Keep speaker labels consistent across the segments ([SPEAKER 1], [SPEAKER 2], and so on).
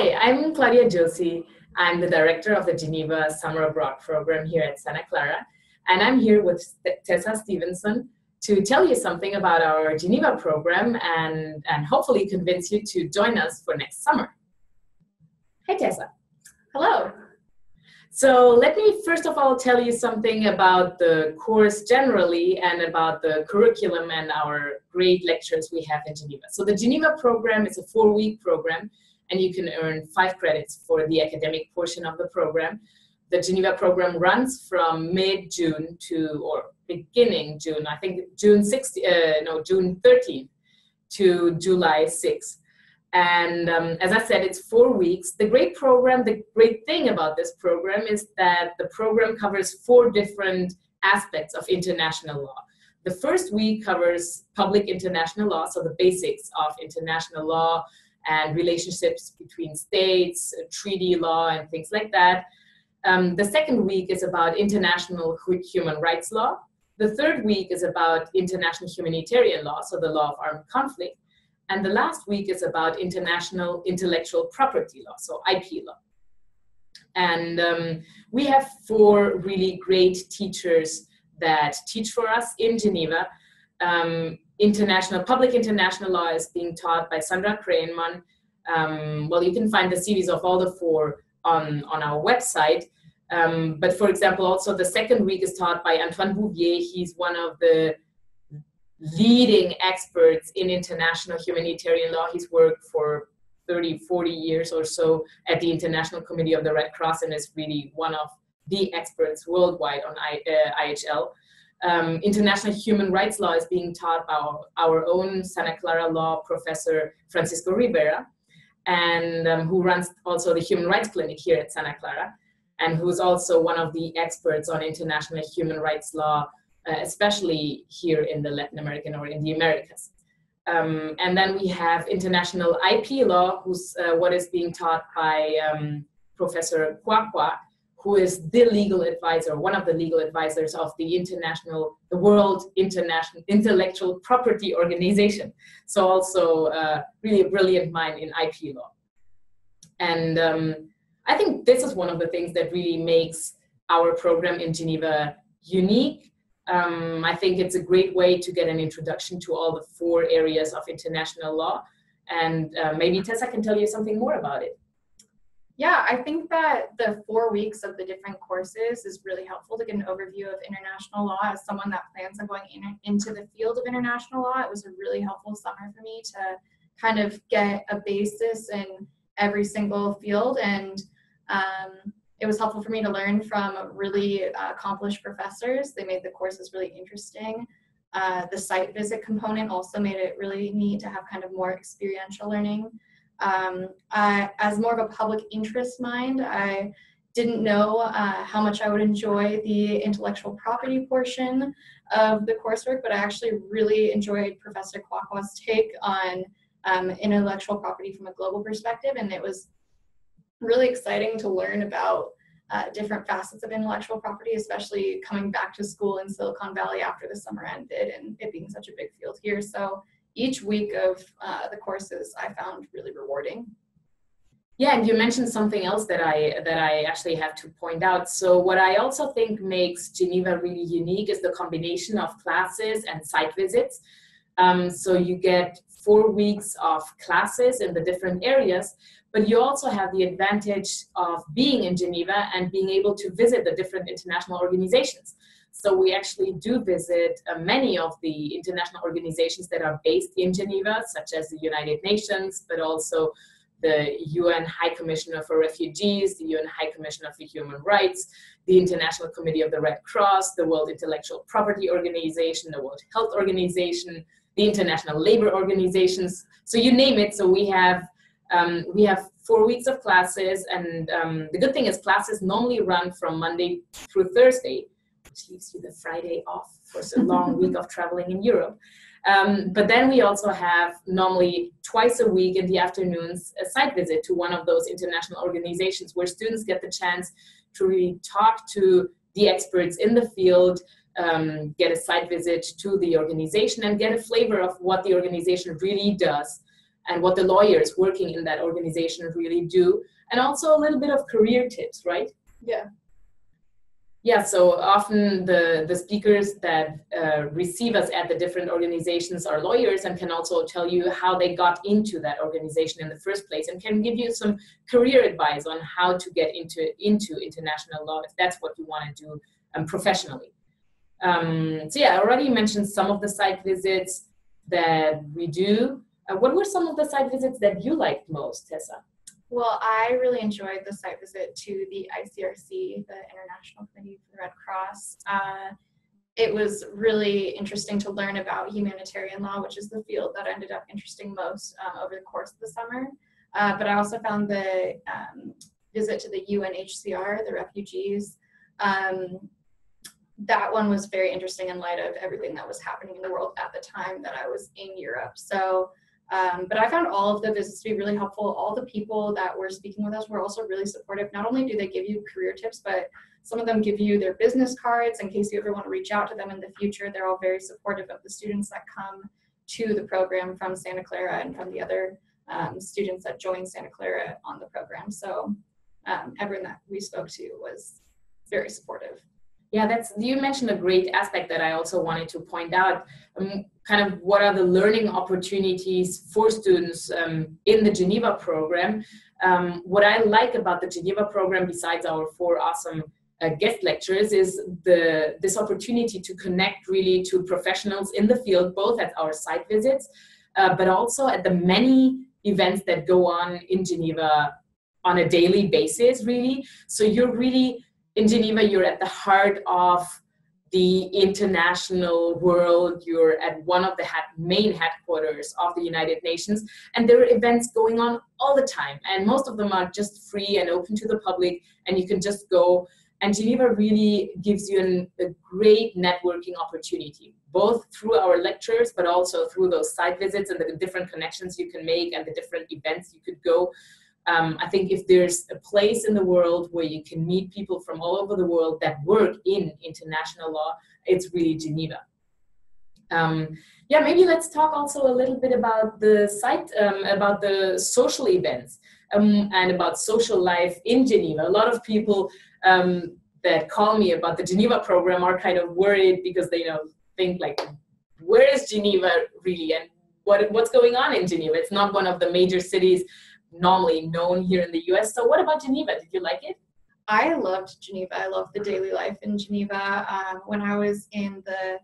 [SPEAKER 1] Hi, I'm Claudia Josie. I'm the director of the Geneva Summer Abroad program here at Santa Clara, and I'm here with Tessa Stevenson to tell you something about our Geneva program and hopefully convince you to join us for next summer. Hi, Tessa.
[SPEAKER 2] Hello.
[SPEAKER 1] So let me first of all tell you something about the course generally and about the curriculum and our great lectures we have in Geneva. So the Geneva program is a 4-week program, and you can earn 5 credits for the academic portion of the program. The Geneva program runs from mid-June or beginning June, I think June 13th to July 6th. And as I said, it's 4 weeks. The great thing about this program is that the program covers 4 different aspects of international law. The first week covers public international law, so the basics of international law and relationships between states, treaty law, and things like that. The second week is about international human rights law. The third week is about international humanitarian law, so the law of armed conflict. And the last week is about international intellectual property law, so IP law. And we have 4 really great teachers that teach for us in Geneva. Public international law is being taught by Sandra Krahenmann. Well, you can find the CVs of all the 4 on our website. But for example, also the second week is taught by Antoine Bouvier. He's one of the leading experts in international humanitarian law. He's worked for 30, 40 years or so at the International Committee of the Red Cross and is really one of the experts worldwide on IHL. International human rights law is being taught by our own Santa Clara law professor, Francisco Rivera, and who runs also the Human Rights Clinic here at Santa Clara, and who's also one of the experts on international human rights law, especially here in the Latin American or in the Americas. And then we have international IP law, who's what is being taught by Professor Kwakwa, who is the legal advisor, one of the legal advisors of the World International Intellectual Property Organization. So also really a brilliant mind in IP law. And I think this is one of the things that really makes our program in Geneva unique. I think it's a great way to get an introduction to all the 4 areas of international law. And maybe Tessa can tell you something more about it.
[SPEAKER 2] Yeah, I think that the 4 weeks of the different courses is really helpful to get an overview of international law. As someone that plans on going into the field of international law, it was a really helpful summer for me to kind of get a basis in every single field. And it was helpful for me to learn from really accomplished professors. They made the courses really interesting. The site visit component also made it really neat to have kind of more experiential learning. As more of a public interest mind, I didn't know how much I would enjoy the intellectual property portion of the coursework, but I actually really enjoyed Professor Kwakwa's take on intellectual property from a global perspective, and it was really exciting to learn about different facets of intellectual property, especially coming back to school in Silicon Valley after the summer ended and it being such a big field here. So each week of the courses I found really rewarding.
[SPEAKER 1] Yeah, and you mentioned something else that I actually have to point out. So what I also think makes Geneva really unique is the combination of classes and site visits. So you get 4 weeks of classes in the different areas, but you also have the advantage of being in Geneva and being able to visit the different international organizations. So we actually do visit many of the international organizations that are based in Geneva, such as the United Nations, but also the UN High Commissioner for Refugees, the UN High Commissioner for Human Rights, the International Committee of the Red Cross, the World Intellectual Property Organization, the World Health Organization, the International Labor Organizations. So you name it. So we have 4 weeks of classes, and the good thing is classes normally run from Monday through Thursday, which leaves you the Friday off for a long week of traveling in Europe. But then we also have normally twice a week in the afternoons a site visit to one of those international organizations where students get the chance to really talk to the experts in the field, get a site visit to the organization and get a flavor of what the organization really does. and what the lawyers working in that organization really do, and also a little bit of career tips, right?
[SPEAKER 2] Yeah.
[SPEAKER 1] Yeah, so often the speakers that receive us at the different organizations are lawyers and can also tell you how they got into that organization in the first place, and can give you some career advice on how to get into international law if that's what you want to do professionally. So yeah, I already mentioned some of the site visits that we do. What were some of the site visits that you liked most, Tessa?
[SPEAKER 2] Well, I really enjoyed the site visit to the ICRC, the International Committee for the Red Cross. It was really interesting to learn about humanitarian law, which is the field that ended up interesting most over the course of the summer. But I also found the visit to the UNHCR, the refugees, that one was very interesting in light of everything that was happening in the world at the time that I was in Europe. So, but I found all of the visits to be really helpful. All the people that were speaking with us were also really supportive. Not only do they give you career tips, but some of them give you their business cards in case you ever want to reach out to them in the future. They're all very supportive of the students that come to the program from Santa Clara and from the other students that join Santa Clara on the program. So everyone that we spoke to was very supportive.
[SPEAKER 1] Yeah, you mentioned a great aspect that I also wanted to point out. Kind of what are the learning opportunities for students in the Geneva program. What I like about the Geneva program, besides our 4 awesome guest lectures, is this opportunity to connect really to professionals in the field, both at our site visits, but also at the many events that go on in Geneva on a daily basis, really. So you're really in Geneva, you're at the heart of the international world. You're at one of the main headquarters of the United Nations, and there are events going on all the time, and most of them are just free and open to the public, and you can just go. And Geneva really gives you a great networking opportunity, both through our lectures, but also through those site visits and the different connections you can make and the different events you could go. I think if there's a place in the world where you can meet people from all over the world that work in international law, it's really Geneva. Yeah, maybe let's talk also a little bit about the site, about the social events and about social life in Geneva. A lot of people that call me about the Geneva program are kind of worried because they think like, where is Geneva really, and what's going on in Geneva? It's not one of the major cities normally known here in the US. So what about Geneva? Did you like it?
[SPEAKER 2] I loved Geneva. I loved the daily life in Geneva. When I was in the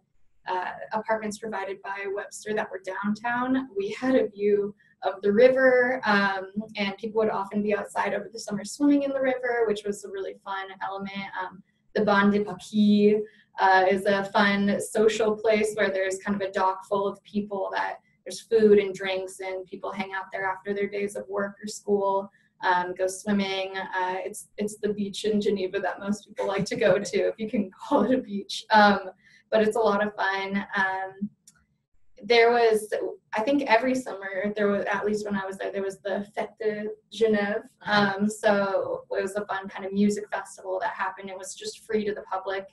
[SPEAKER 2] apartments provided by Webster that were downtown, we had a view of the river, and people would often be outside over the summer swimming in the river, which was a really fun element. The Banc de Paquis is a fun social place where there's kind of a dock full of people that there's food and drinks, and people hang out there after their days of work or school, go swimming. It's the beach in Geneva that most people like to go to, if you can call it a beach. But it's a lot of fun. There was, I think every summer, there was, at least when I was there was the Fête de Genève. So it was a fun kind of music festival that happened. It was just free to the public.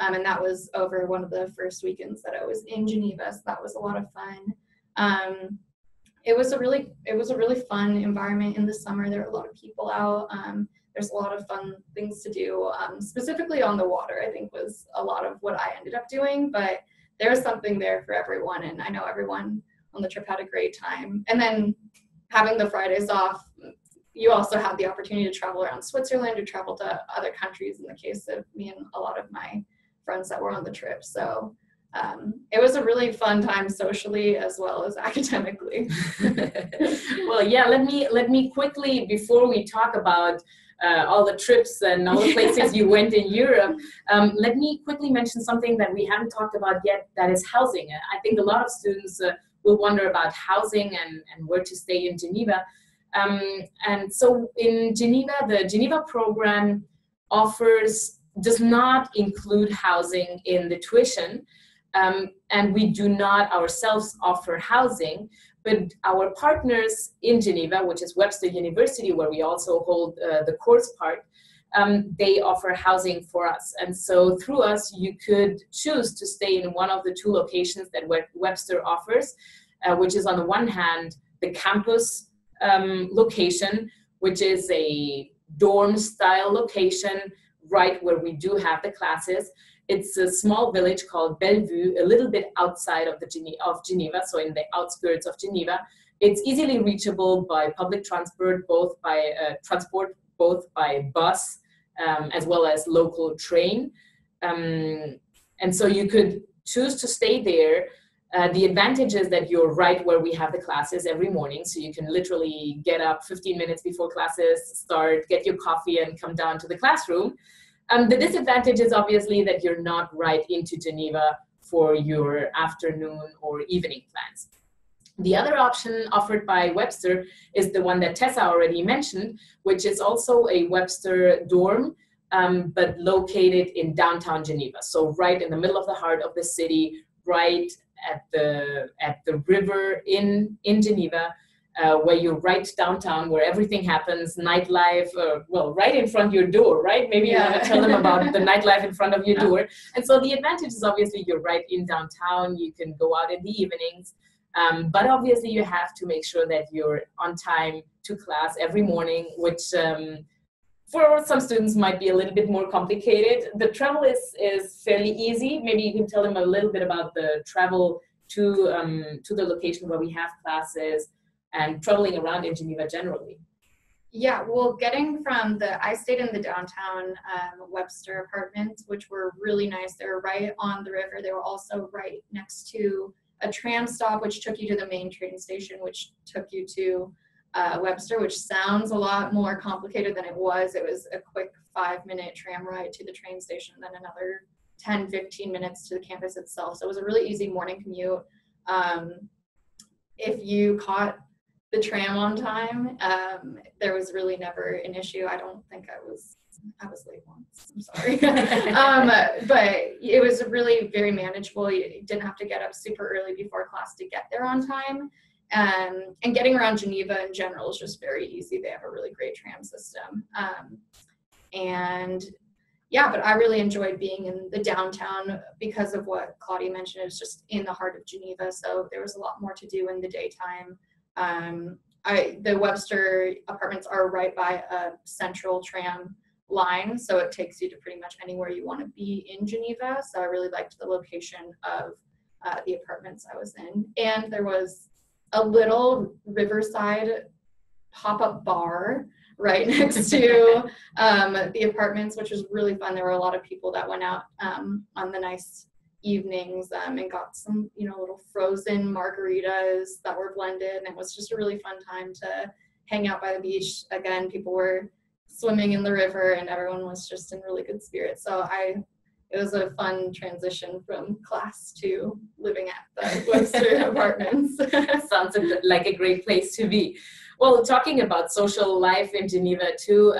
[SPEAKER 2] And that was over one of the first weekends that I was in Geneva. So that was a lot of fun. It was a really fun environment in the summer. There were a lot of people out. There's a lot of fun things to do. Specifically on the water, I think, was a lot of what I ended up doing, but there was something there for everyone, and I know everyone on the trip had a great time. And then having the Fridays off, you also had the opportunity to travel around Switzerland or travel to other countries in the case of me and a lot of my friends that were on the trip. So it was a really fun time socially as well as academically.
[SPEAKER 1] Well, yeah, let me quickly, before we talk about all the trips and all the places you went in Europe, let me quickly mention something that we haven't talked about yet, that is housing. I think a lot of students will wonder about housing and where to stay in Geneva. And so in Geneva, the Geneva program does not include housing in the tuition. And we do not ourselves offer housing, but our partners in Geneva, which is Webster University, where we also hold the course part, they offer housing for us. And so through us, you could choose to stay in one of the 2 locations that Webster offers, which is on the one hand, the campus location, which is a dorm-style location right where we do have the classes. It's a small village called Bellevue, a little bit outside of Geneva, so in the outskirts of Geneva. It's easily reachable by public transport, both by bus as well as local train. And so you could choose to stay there. The advantage is that you're right where we have the classes every morning, so you can literally get up 15 minutes before classes start, get your coffee, and come down to the classroom. The disadvantage is obviously that you're not right into Geneva for your afternoon or evening plans. The other option offered by Webster is the one that Tessa already mentioned, which is also a Webster dorm, but located in downtown Geneva. So right in the middle of the heart of the city, right at the river in Geneva, where you're right downtown, where everything happens, nightlife, well, right in front of your door, right? Maybe you want to tell them about the nightlife in front of your door. And so the advantage is obviously you're right in downtown. You can go out in the evenings, but obviously you have to make sure that you're on time to class every morning, which for some students might be a little bit more complicated. The travel is fairly easy. Maybe you can tell them a little bit about the travel to the location where we have classes and traveling around in Geneva generally.
[SPEAKER 2] Yeah, well, I stayed in the downtown Webster apartments, which were really nice. They were right on the river. They were also right next to a tram stop, which took you to the main train station, which took you to Webster, which sounds a lot more complicated than it was. It was a quick 5-minute tram ride to the train station, then another 10-15 minutes to the campus itself. So it was a really easy morning commute. If you caught the tram on time, there was really never an issue. I don't think I was late once, I'm sorry. But it was really very manageable. You didn't have to get up super early before class to get there on time. And getting around Geneva in general is just very easy. They have a really great tram system. And yeah, but I really enjoyed being in the downtown because of what Claudia mentioned. It was just in the heart of Geneva, so there was a lot more to do in the daytime. The Webster apartments are right by a central tram line, so it takes you to pretty much anywhere you want to be in Geneva. So I really liked the location of the apartments I was in. And there was a little riverside pop-up bar right next to the apartments, which was really fun. There were a lot of people that went out on the nice evenings and got some, little frozen margaritas that were blended. And it was just a really fun time to hang out by the beach. Again, people were swimming in the river and everyone was just in really good spirits. So it was a fun transition from class to living at the Webster apartments.
[SPEAKER 1] Sounds like a great place to be. Well, talking about social life in Geneva too,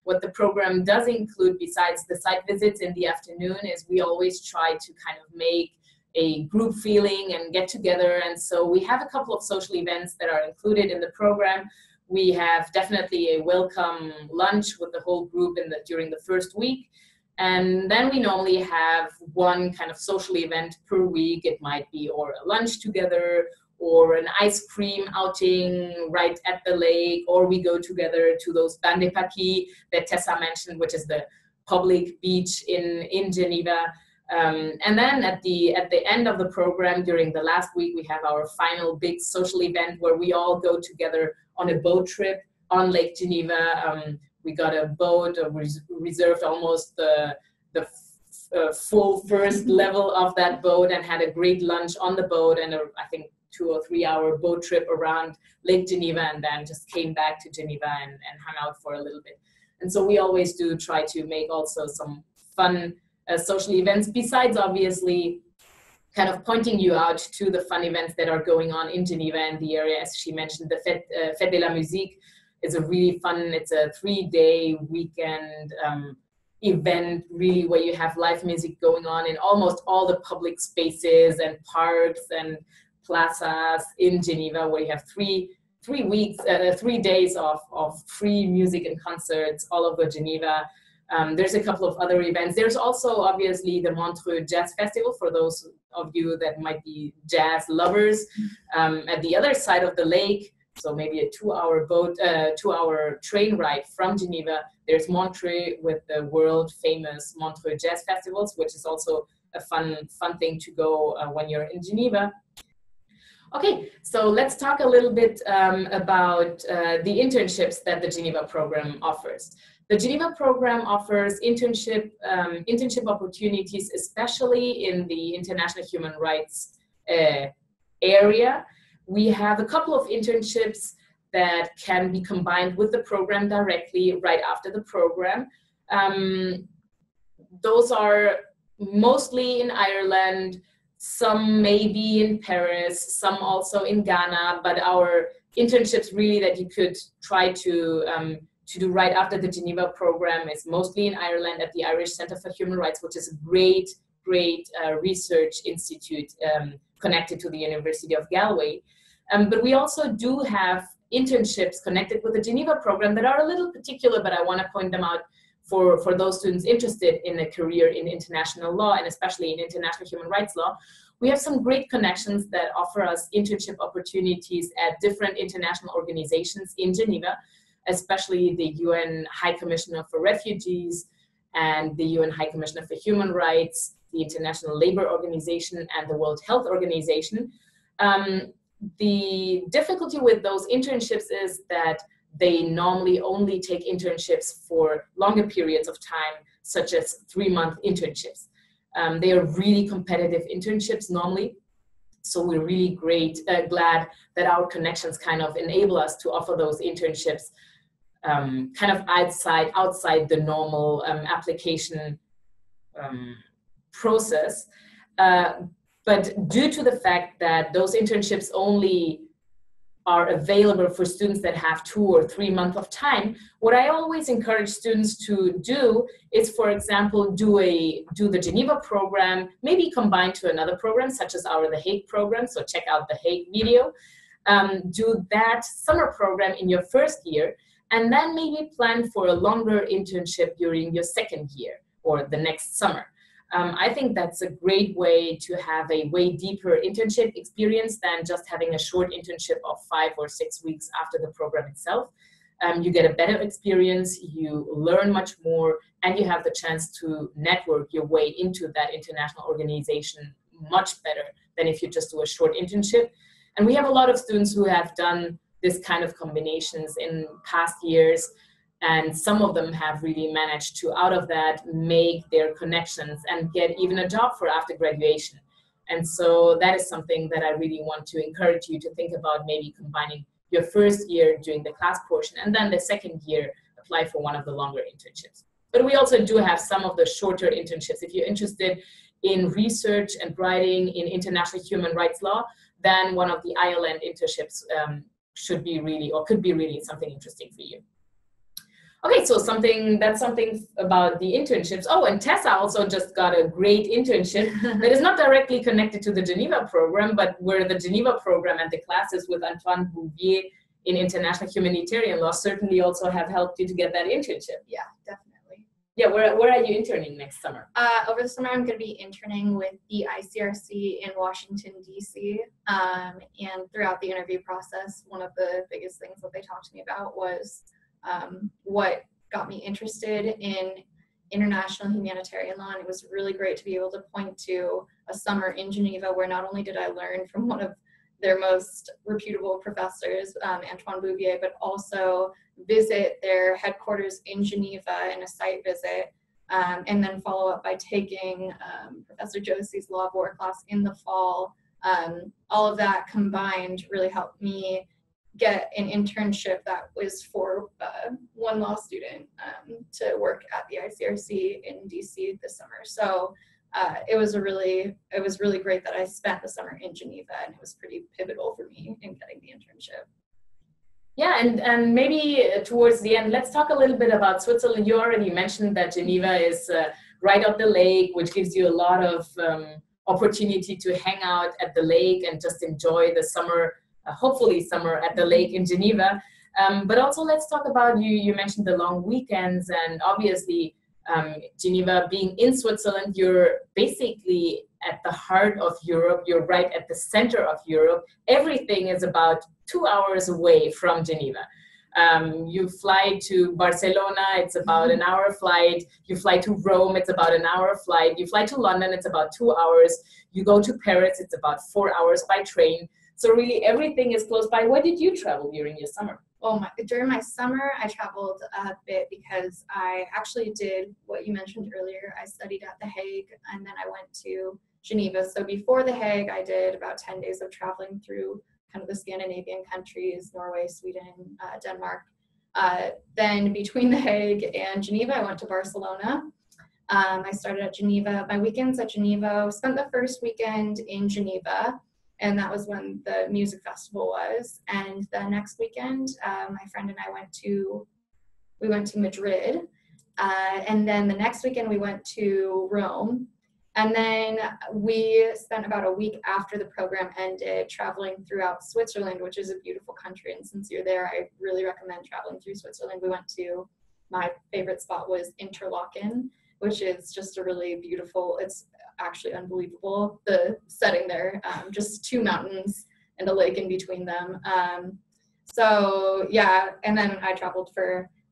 [SPEAKER 1] what the program does include besides the site visits in the afternoon is we always try to kind of make a group feeling and get together. And so we have a couple of social events that are included in the program. We have definitely a welcome lunch with the whole group during the first week. And then we normally have one kind of social event per week. It might be or a lunch together or an ice cream outing right at the lake, or we go together to those bains de paquis that Tessa mentioned, which is the public beach in Geneva. And then at the end of the program, during the last week, we have our final big social event where we all go together on a boat trip on Lake Geneva. We got a boat, reserved almost the full first level of that boat and had a great lunch on the boat and I think 2 or 3 hour boat trip around Lake Geneva, and then just came back to Geneva and hung out for a little bit. And so we always do try to make also some fun social events, besides obviously kind of pointing you out to the fun events that are going on in Geneva and the area. As she mentioned, the Fête de la Musique is a really fun, it's a 3-day weekend event really where you have live music going on in almost all the public spaces and parks and plazas in Geneva, where you have 3 days of free music and concerts all over Geneva. There's a couple of other events. There's also obviously the Montreux Jazz Festival for those of you that might be jazz lovers. At the other side of the lake, so maybe a 2-hour boat, 2-hour train ride from Geneva, there's Montreux with the world famous Montreux Jazz Festivals, which is also a fun thing to go when you're in Geneva. Okay, so let's talk a little bit about the internships that the Geneva program offers. The Geneva program offers internship opportunities, especially in the international human rights area. We have a couple of internships that can be combined with the program directly right after the program. Those are mostly in Ireland, some maybe in Paris, some also in Ghana, but our internships really that you could try to do right after the Geneva program is mostly in Ireland at the Irish Centre for Human Rights, which is a great research institute connected to the University of Galway. But we also do have internships connected with the Geneva program that are a little particular, but I want to point them out for those students interested in a career in international law and especially in international human rights law. We have some great connections that offer us internship opportunities at different international organizations in Geneva, especially the UN High Commissioner for Refugees and the UN High Commissioner for Human Rights, the International Labour Organization, and the World Health Organization. The difficulty with those internships is that they normally only take internships for longer periods of time, such as 3-month internships. They are really competitive internships normally. So we're really glad that our connections kind of enable us to offer those internships kind of outside the normal application process. But due to the fact that those internships only are available for students that have 2 or 3 months of time, what I always encourage students to do is, for example, do the Geneva program, maybe combined to another program, such as The Hague program, so check out the Hague video. Do that summer program in your first year, and then maybe plan for a longer internship during your second year or the next summer. I think that's a great way to have a way deeper internship experience than just having a short internship of 5 or 6 weeks after the program itself. You get a better experience, you learn much more, and you have the chance to network your way into that international organization much better than if you just do a short internship. And we have a lot of students who have done this kind of combinations in past years. And some of them have really managed to, out of that, make their connections and get even a job for after graduation. And so that is something that I really want to encourage you to think about, maybe combining your first year doing the class portion and then the second year apply for one of the longer internships. But we also do have some of the shorter internships. If you're interested in research and writing in international human rights law, then one of the ILN internships should be really, or could be really something interesting for you. Okay, so that's something about the internships. Oh, and Tessa also just got a great internship that is not directly connected to the Geneva program, but where the Geneva program and the classes with Antoine Bouvier in international humanitarian law certainly also have helped you to get that internship.
[SPEAKER 2] Yeah, definitely.
[SPEAKER 1] Yeah, where are you interning next summer?
[SPEAKER 2] Over the summer, I'm going to be interning with the ICRC in Washington, D.C. And throughout the interview process, one of the biggest things that they talked to me about was what got me interested in international humanitarian law. And it was really great to be able to point to a summer in Geneva where not only did I learn from one of their most reputable professors, Antoine Bouvier, but also visit their headquarters in Geneva in a site visit, and then follow up by taking Professor Josie's law board class in the fall. All of that combined really helped me get an internship that was for one law student to work at the ICRC in DC this summer. So it was really great that I spent the summer in Geneva, and it was pretty pivotal for me in getting the internship.
[SPEAKER 1] Yeah, and maybe towards the end, let's talk a little bit about Switzerland. You already mentioned that Geneva is right up the lake, which gives you a lot of opportunity to hang out at the lake and just enjoy the summer, hopefully summer at the lake in Geneva. But also let's talk about, you mentioned the long weekends, and obviously Geneva being in Switzerland, you're basically at the heart of Europe. You're right at the center of Europe. Everything is about 2 hours away from Geneva. You fly to Barcelona, it's about an hour flight. You fly to Rome, it's about an hour flight. You fly to London, it's about 2 hours. You go to Paris, it's about 4 hours by train. So really everything is close by. Where did you travel during your summer?
[SPEAKER 2] Well, during my summer, I traveled a bit because I actually did what you mentioned earlier. I studied at The Hague, and then I went to Geneva. So before The Hague, I did about 10 days of traveling through kind of the Scandinavian countries, Norway, Sweden, Denmark. Then between The Hague and Geneva, I went to Barcelona. I started at Geneva. My weekends at Geneva, spent the first weekend in Geneva, and that was when the music festival was. And the next weekend, my friend and I went to Madrid. And then the next weekend we went to Rome. And then we spent about a week after the program ended traveling throughout Switzerland, which is a beautiful country. And since you're there, I really recommend traveling through Switzerland. We went to, my favorite spot was Interlaken, which is just a really beautiful, it's actually unbelievable, the setting there, just 2 mountains and a lake in between them. So yeah, and then I traveled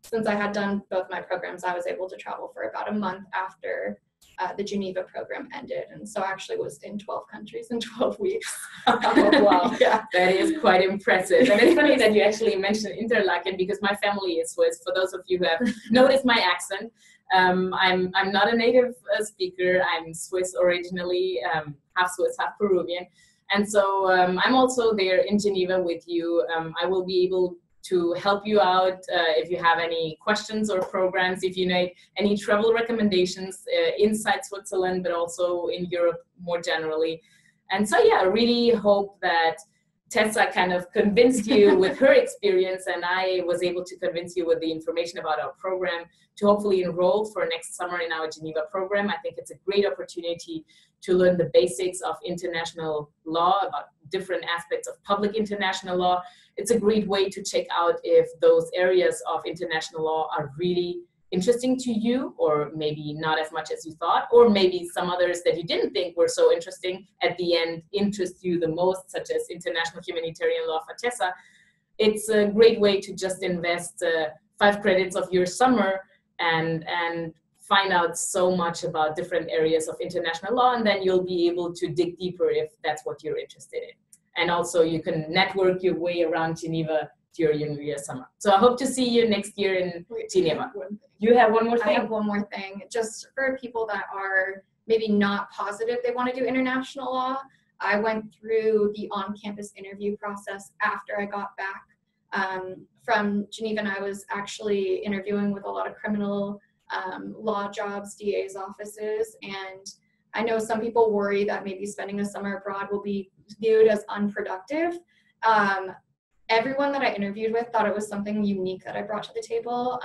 [SPEAKER 2] since I had done both my programs, I was able to travel for about a month after the Geneva program ended, and so I actually was in 12 countries in 12 weeks.
[SPEAKER 1] Oh, wow, yeah, that is quite impressive. And it's funny that you actually mentioned Interlaken, because my family is Swiss. For those of you who have noticed my accent, I'm not a native speaker. I'm Swiss originally, half Swiss, half Peruvian, and so I'm also there in Geneva with you. I will be able to help you out if you have any questions or programs, if you need any travel recommendations inside Switzerland, but also in Europe more generally. And so, yeah, I really hope that Tessa kind of convinced you with her experience, and I was able to convince you with the information about our program to hopefully enroll for next summer in our Geneva program. I think it's a great opportunity to learn the basics of international law, about different aspects of public international law. It's a great way to check out if those areas of international law are really interesting to you, or maybe not as much as you thought, or maybe some others that you didn't think were so interesting at the end interest you the most, such as international humanitarian law for Tessa. It's a great way to just invest 5 credits of your summer and find out so much about different areas of international law, and then you'll be able to dig deeper if that's what you're interested in. And also you can network your way around Geneva during your summer. So I hope to see you next year in Geneva. You have one more thing?
[SPEAKER 2] I have one more thing. Just for people that are maybe not positive they want to do international law, I went through the on-campus interview process after I got back from Geneva, and I was actually interviewing with a lot of criminal law jobs, DA's offices, and I know some people worry that maybe spending a summer abroad will be viewed as unproductive. Everyone that I interviewed with thought it was something unique that I brought to the table,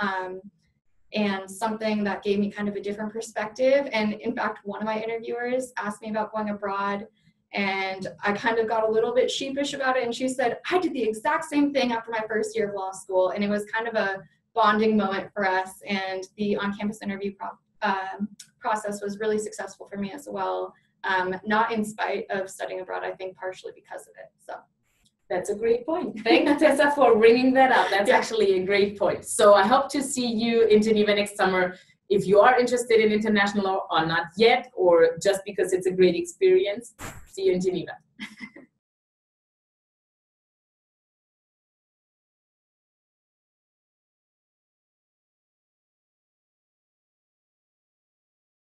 [SPEAKER 2] and something that gave me kind of a different perspective. And in fact, one of my interviewers asked me about going abroad, and I kind of got a little bit sheepish about it, and she said, I did the exact same thing after my first year of law school, and it was kind of a bonding moment for us, and the on-campus interview process was really successful for me as well, not in spite of studying abroad, I think partially because of it. So
[SPEAKER 1] that's a great point. Thanks, Tessa, for bringing that up. That's actually a great point. So I hope to see you in Geneva next summer. If you are interested in international law or not yet, or just because it's a great experience, see you in Geneva.